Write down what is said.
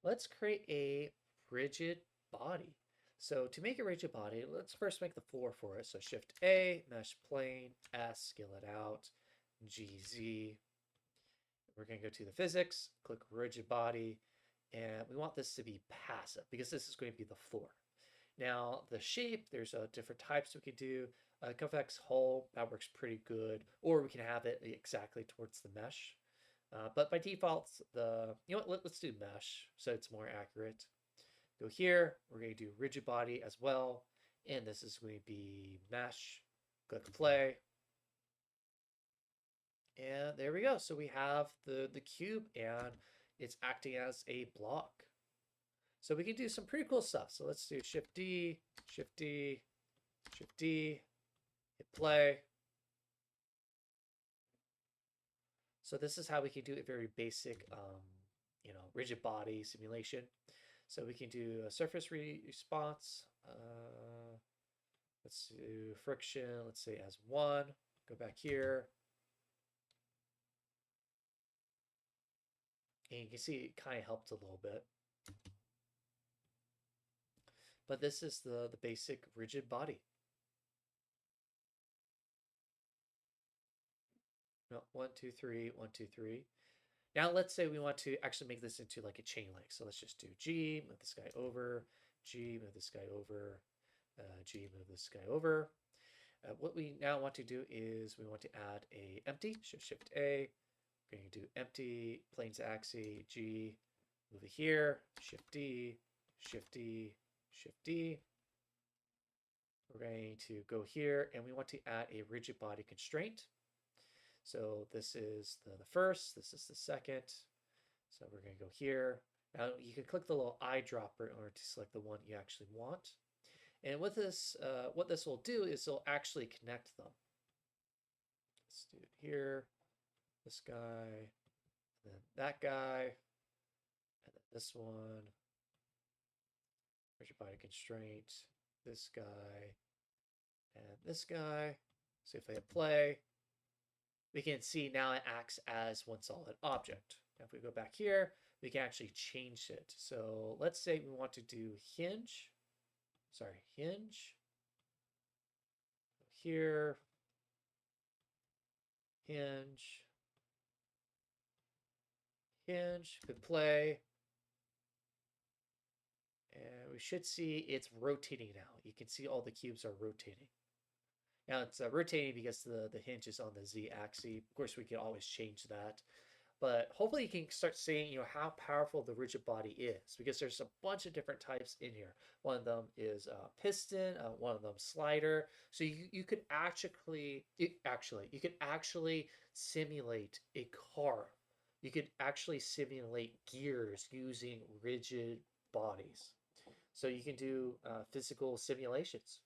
let's create a rigid body. So to make a rigid body, let's first make the floor for it. So Shift A, mesh plane, S, scale it out, GZ. We're going to go to the physics, click rigid body, and we want this to be passive because this is going to be the floor. Now the shape, there's different types we could do. Convex hull, that works pretty good, or we can have it exactly towards the mesh. But by default, let's do mesh so it's more accurate. Go here, we're going to do rigid body as well, and this is going to be mesh. Click play, and there we go. So we have the cube, and it's acting as a block. So we can do some pretty cool stuff. So let's do Shift D, Shift D, Shift D, hit play. So this is how we can do a very basic, rigid body simulation. So we can do a surface response. Let's do friction. Let's say as 1. Go back here. And you can see it kind of helped a little bit. But this is the basic rigid body. No, 1, 2, 3, 1, 2, 3. Now let's say we want to actually make this into like a chain link. So let's just do G, move this guy over, G, move this guy over, G, move this guy over. What we now want to do is we want to add a empty, Shift A. We're going to do empty, planes axis, G, move it here, Shift D, Shift D, Shift D. We're going to go here and we want to add a rigid body constraint. So this is the first, this is the second. So we're going to go here. Now you can click the little eyedropper in order to select the one you actually want. And with this, what this will do is it'll actually connect them. Let's do it here. This guy, and then that guy, and then this one. Rigid body constraint, this guy, and this guy. So if I hit play, we can see now it acts as one solid object. Now if we go back here, we can actually change it. So let's say we want to do hinge. Here, hinge, hit play. And we should see it's rotating now. You can see all the cubes are rotating. Now it's rotating because the hinge is on the Z axis. Of course, we can always change that. But hopefully you can start seeing how powerful the rigid body is, because there's a bunch of different types in here. One of them is piston, one of them slider. So you could you could actually simulate a car. You could actually simulate gears using rigid bodies. So you can do physical simulations.